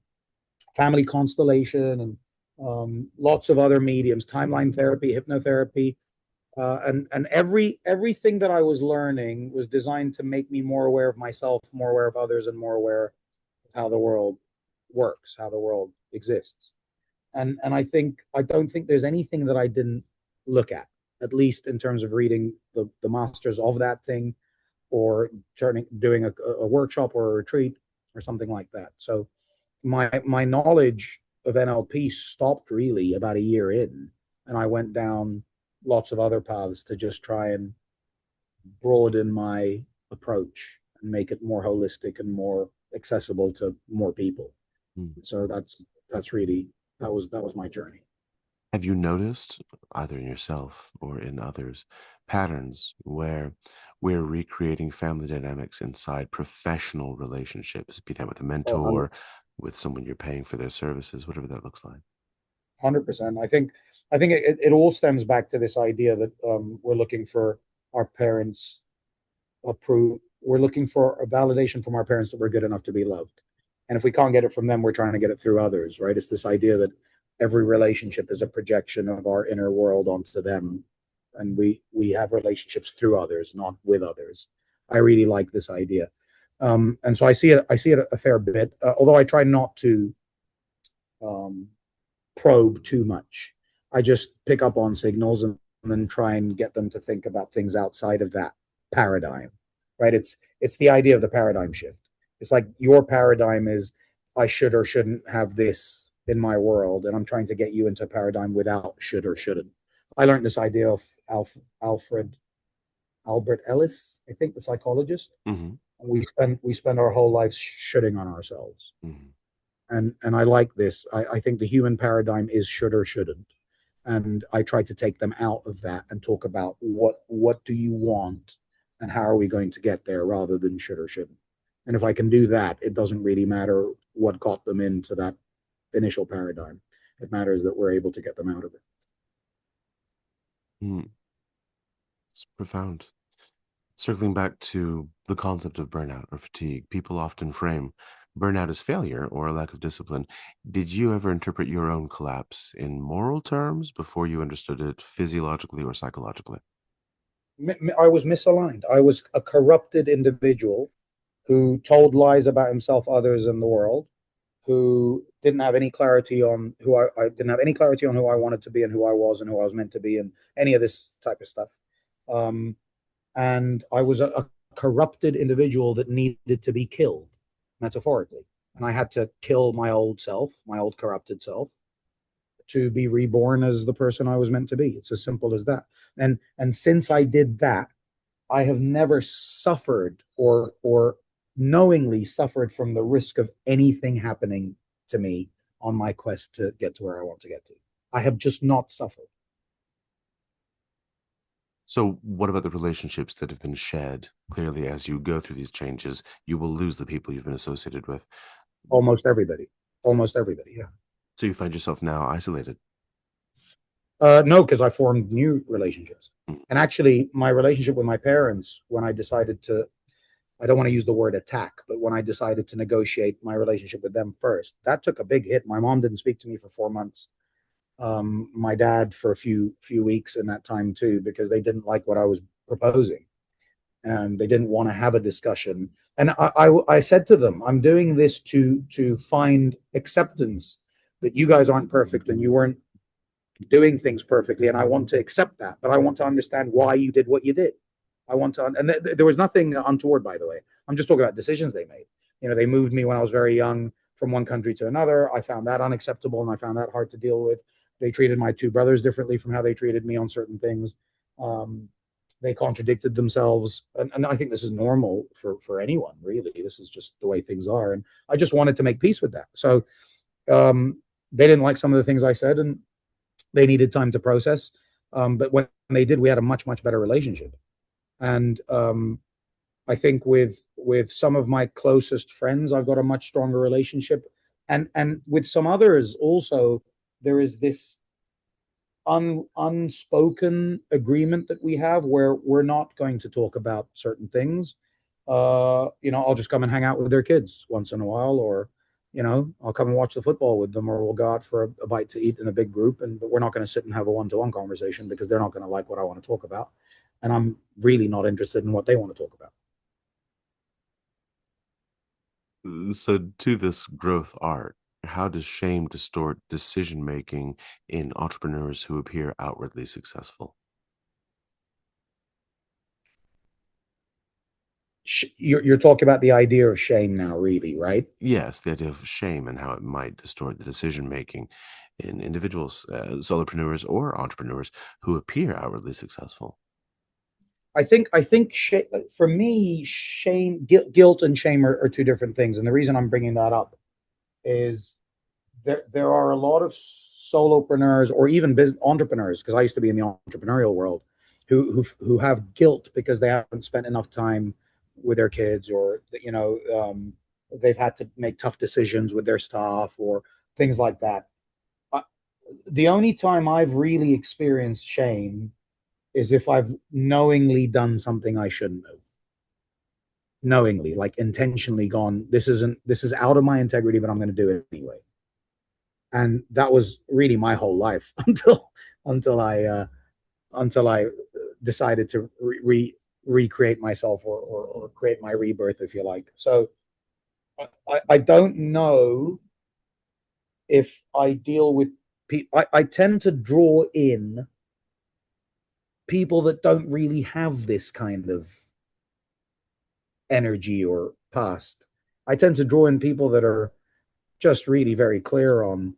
family constellation and lots of other mediums, timeline therapy, hypnotherapy. And everything that I was learning was designed to make me more aware of myself, more aware of others, and more aware of how the world works, how the world exists. And I don't think there's anything that I didn't look at least in terms of reading the masters of that thing, or doing a workshop or a retreat or something like that. So my knowledge of NLP stopped really about a year in, and I went down lots of other paths to just try and broaden my approach and make it more holistic and more accessible to more people. So that was my journey. Have you noticed, either in yourself or in others, patterns where we're recreating family dynamics inside professional relationships, be that with a mentor, with someone you're paying for their services, whatever that looks like? 100%. I think it all stems back to this idea that we're looking for our parents' we're looking for a validation from our parents that we're good enough to be loved. And if we can't get it from them, we're trying to get it through others, right? It's this idea that every relationship is a projection of our inner world onto them. And we have relationships through others, not with others. I really like this idea. And so I see it a fair bit, although I try not to probe too much. I just pick up on signals and then try and get them to think about things outside of that paradigm, right? It's the idea of the paradigm shift. It's like your paradigm is I should or shouldn't have this in my world, and I'm trying to get you into a paradigm without should or shouldn't. I learned this idea of Alfred Albert Ellis, I think, the psychologist. Hmm. And we spend our whole lives shitting on ourselves. Hmm. And I like this. I think the human paradigm is should or shouldn't. And I try to take them out of that and talk about what do you want and how are we going to get there rather than should or shouldn't. And if I can do that, it doesn't really matter what got them into that initial paradigm. It matters that we're able to get them out of it. Mm. It's profound. Circling back to the concept of burnout or fatigue, people often frame burnout as failure or a lack of discipline. Did you ever interpret your own collapse in moral terms before you understood it physiologically or psychologically? I was misaligned. I was a corrupted individual who told lies about himself, others, and the world, who didn't have any clarity on I didn't have any clarity on who I wanted to be and who I was and who I was meant to be and any of this type of stuff. Um, and I was a corrupted individual that needed to be killed, metaphorically. And I had to kill my old self, my old corrupted self, to be reborn as the person I was meant to be. It's as simple as that. And since I did that, I have never suffered or knowingly suffered from the risk of anything happening to me on my quest to get to where I want to get to. I have just not suffered. So, what about the relationships that have been shed? Clearly, as you go through these changes, you will lose the people you've been associated with. Almost everybody. Almost everybody, yeah. So, you find yourself now isolated. No, because I formed new relationships. Mm. And actually, my relationship with my parents, when I decided to, I don't want to use the word attack, but when I decided to negotiate my relationship with them first, that took a big hit. My mom didn't speak to me for 4 months. My dad for a few weeks in that time too, because they didn't like what I was proposing, and they didn't want to have a discussion. And I said to them, I'm doing this to find acceptance that you guys aren't perfect and you weren't doing things perfectly, and I want to accept that, but I want to understand why you did what you did. I want to, and there was nothing untoward, by the way. I'm just talking about decisions they made. They moved me when I was very young from one country to another. I found that unacceptable, and I found that hard to deal with. They treated my two brothers differently from how they treated me on certain things. Um, they contradicted themselves, and I think this is normal for anyone, really. This is just the way things are, and I just wanted to make peace with that. So they didn't like some of the things I said, and they needed time to process. But when they did, we had a much better relationship. And I think with some of my closest friends, I've got a much stronger relationship. And with some others also, there is this unspoken agreement that we have where we're not going to talk about certain things. I'll just come and hang out with their kids once in a while, or I'll come and watch the football with them, or we'll go out for a bite to eat in a big group, but we're not going to sit and have a one-to-one conversation because they're not going to like what I want to talk about, and I'm really not interested in what they want to talk about. So, to this growth art, how does shame distort decision making in entrepreneurs who appear outwardly successful? You're talking about the idea of shame now, really, right? Yes, the idea of shame and how it might distort the decision making in individuals, solopreneurs or entrepreneurs who appear outwardly successful. I think for me, guilt and shame are two different things, and the reason I'm bringing that up is there are a lot of solopreneurs or even business entrepreneurs, because I used to be in the entrepreneurial world, who have guilt because they haven't spent enough time with their kids, or they've had to make tough decisions with their staff or things like that. Uh, the only time I've really experienced shame is if I've knowingly done something I shouldn't have. Knowingly, like intentionally gone, this is out of my integrity, but I'm going to do it anyway. And that was really my whole life until I decided to recreate myself, or create my rebirth, if you like. So I don't know if I deal with people. I tend to draw in people that don't really have this kind of energy or past. I tend to draw in people that are just really very clear on.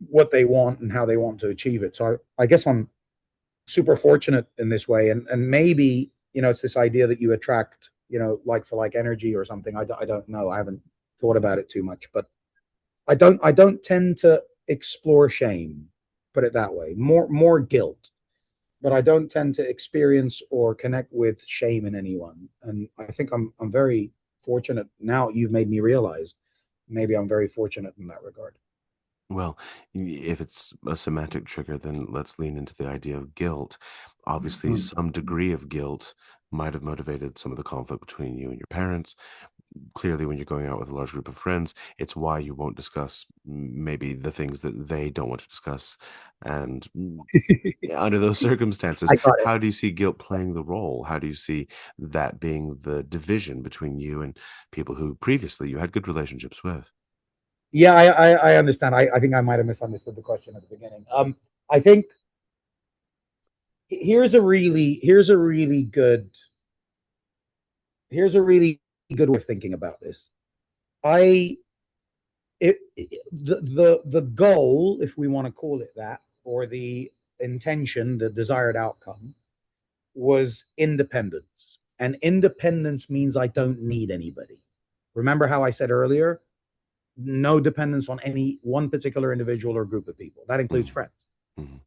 what they want and how they want to achieve it. So I guess I'm super fortunate in this way. And maybe, it's this idea that you attract, like for like energy or something. I don't know. I haven't thought about it too much, but I don't tend to explore shame, put it that way. More guilt, but I don't tend to experience or connect with shame in anyone. And I think I'm very fortunate. Now you've made me realize maybe I'm very fortunate in that regard. Well, if it's a semantic trigger, then let's lean into the idea of guilt. Obviously, Mm. some degree of guilt might have motivated some of the conflict between you and your parents. Clearly, when you're going out with a large group of friends, it's why you won't discuss maybe the things that they don't want to discuss. And under those circumstances, I got it. how do you see guilt playing the role? How do you see that being the division between you and people who previously you had good relationships with? Yeah, I understand. I think I might have misunderstood the question at the beginning. I think here's a really good way of thinking about this. I the goal, if we want to call it that, or the intention, the desired outcome, was independence. And independence means I don't need anybody. Remember how I said earlier, no dependence on any one particular individual or group of people. That includes Mhm, friends. mhm,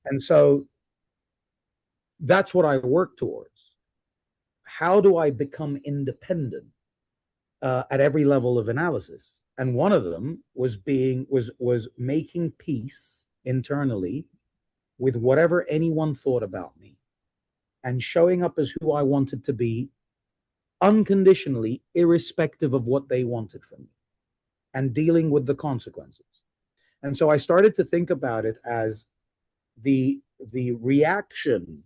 And so that's what I work towards. How do I become independent at every level of analysis? And one of them was making peace internally with whatever anyone thought about me and showing up as who I wanted to be unconditionally, irrespective of what they wanted from me, and dealing with the consequences. And so I started to think about it as the reaction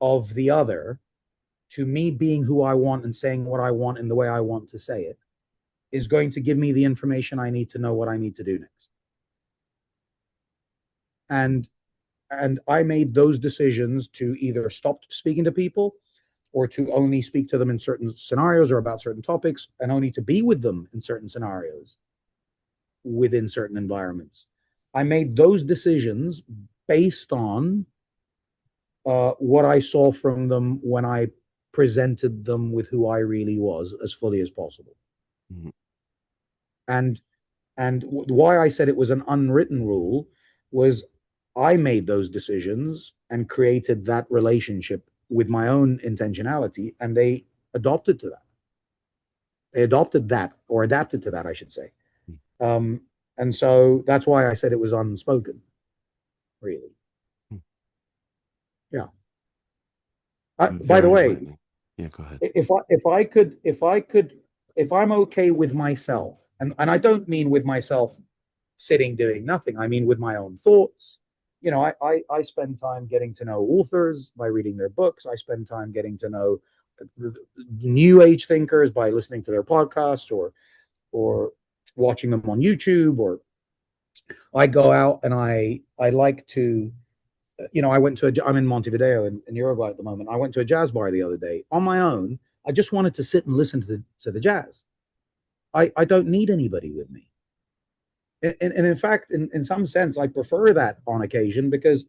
of the other to me being who I want and saying what I want in the way I want to say it is going to give me the information I need to know what I need to do next. And I made those decisions to either stop speaking to people or to only speak to them in certain scenarios or about certain topics and only to be with them in certain scenarios within certain environments. I made those decisions based on what I saw from them when I presented them with who I really was as fully as possible. mhm. And why I said it was an unwritten rule was I made those decisions and created that relationship with my own intentionality, and they adopted to that. They adopted that or adapted to that, I should say. Um, and so that's why I said it was unspoken, really. Yeah. By the Very way, enlightening. Yeah, go ahead. if I'm okay with myself, and I don't mean with myself sitting doing nothing, I mean with my own thoughts. I spend time getting to know authors by reading their books. I spend time getting to know new age thinkers by listening to their podcasts or watching them on YouTube. Or I go out and I like to, I went to I'm in Montevideo in Uruguay at the moment. I went to a jazz bar the other day on my own. I just wanted to sit and listen to the jazz. I don't need anybody with me. And in fact, in some sense, I prefer that on occasion because,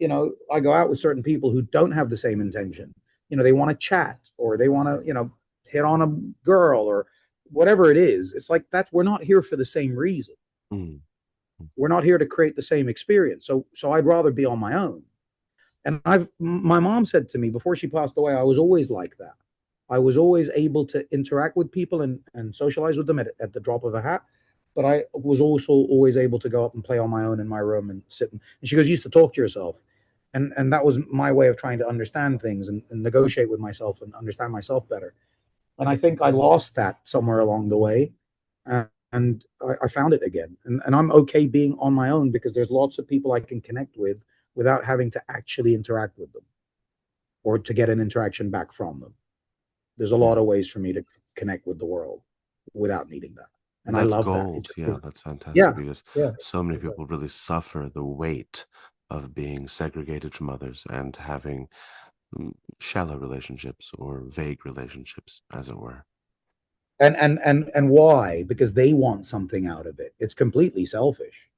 I go out with certain people who don't have the same intention. They want to chat or they want to, hit on a girl or whatever it is. It's like that. We're not here for the same reason. Mm, We're not here to create the same experience. So I'd rather be on my own. And my mom said to me before she passed away, I was always like that. I was always able to interact with people and socialize with them at the drop of a hat. But I was also always able to go up and play on my own in my room and sit. And she goes, "You used to talk to yourself." And that was my way of trying to understand things and negotiate with myself and understand myself better. And I think I lost that somewhere along the way. And I found it again. And I'm okay being on my own because there's lots of people I can connect with without having to actually interact with them or to get an interaction back from them. There's a lot yeah. of ways for me to connect with the world without needing that. And I That's love that. It gold. just Yeah, is, that's fantastic yeah, because yeah, so many exactly. people really suffer the weight of being segregated from others and having shallow relationships or vague relationships, as it were. And why? Because they want something out of it. It's completely selfish.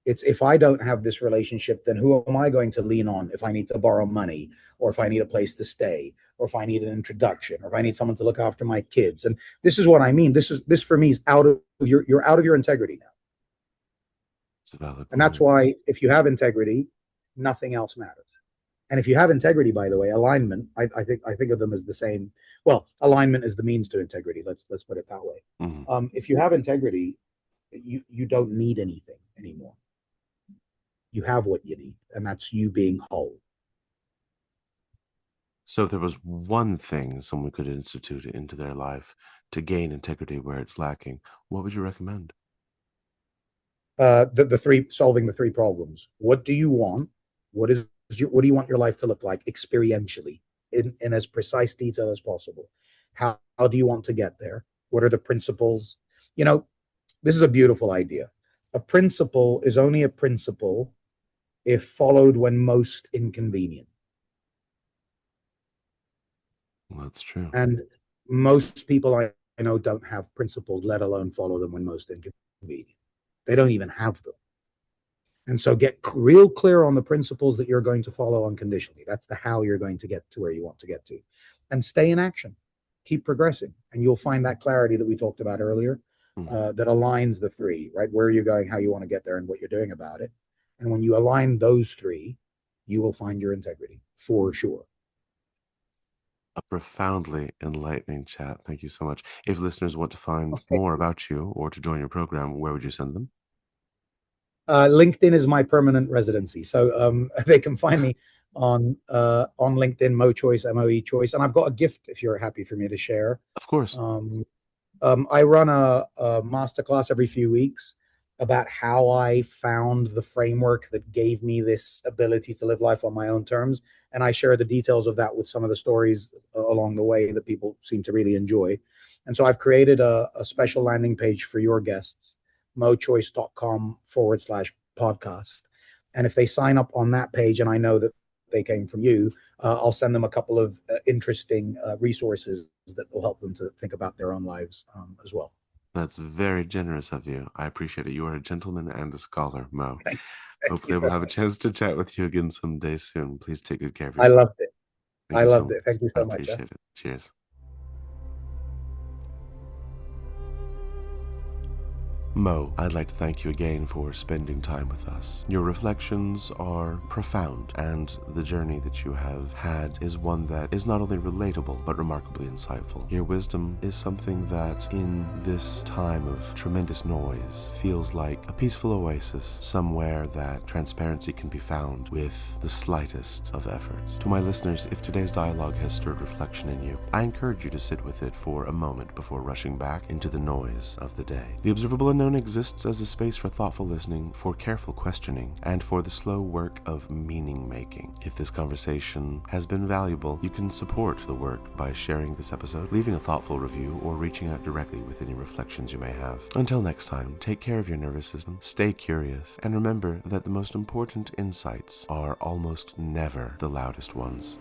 It's, if I don't have this relationship, then who am I going to lean on if I need to borrow money, or if I need a place to stay, or if I need an introduction, or if I need someone to look after my kids? And this is what I mean. This for me is out of your, you're out of your integrity now. It's a valid And that's point. why if you have integrity, nothing else matters. And if you have integrity, by the way, alignment, I think of them as the same. Well, alignment is the means to integrity. Let's put it that way. If you have integrity, you don't need anything anymore. You have what you need, and that's you being whole. So if there was one thing someone could institute into their life to gain integrity where it's lacking, what would you recommend? The three, solving the three problems. What do you want? What do you want your life to look like experientially, in as precise detail as possible? How do you want to get there? What are the principles? You know, this is a beautiful idea. A principle is only a principle if followed when most inconvenient. Well, that's true. And most people I know don't have principles, let alone follow them when most inconvenient. They don't even have them. And so get real clear on the principles that you're going to follow unconditionally. That's the how you're going to get to where you want to get to. And stay in action. Keep progressing. And you'll find that clarity that we talked about earlier, that aligns the three, right? Where you're going, how you want to get there, and what you're doing about it. And when you align those three, you will find your integrity for sure. A profoundly enlightening chat. Thank you so much. If listeners want to find more about you or to join your program, where would you send them? LinkedIn is my permanent residency, so they can find me on LinkedIn, Moe Choice, Moe Choice, and I've got a gift if you're happy for me to share. Of course. I run a masterclass every few weeks about how I found the framework that gave me this ability to live life on my own terms, and I share the details of that with some of the stories along the way that people seem to really enjoy. And so I've created a special landing page for your guests, mochoice.com/podcast. And if they sign up on that page, and I know that they came from you, I'll send them a couple of interesting resources that will help them to think about their own lives as well. That's very generous of you. I appreciate it. You are a gentleman and a scholar, Moe. Thank Hopefully we'll have a chance to chat with you again someday soon. Please take good care of I yourself. loved it. Thank you so much. Thank you I so much. appreciate it. Cheers. Moe, I'd like to thank you again for spending time with us. Your reflections are profound, and the journey that you have had is one that is not only relatable, but remarkably insightful. Your wisdom is something that, in this time of tremendous noise, feels like a peaceful oasis, somewhere that transparency can be found with the slightest of efforts. To my listeners, if today's dialogue has stirred reflection in you, I encourage you to sit with it for a moment before rushing back into the noise of the day. The Observable Unknown exists as a space for thoughtful listening, for careful questioning, and for the slow work of meaning-making. If this conversation has been valuable, you can support the work by sharing this episode, leaving a thoughtful review, or reaching out directly with any reflections you may have. Until next time, take care of your nervous system, stay curious, and remember that the most important insights are almost never the loudest ones.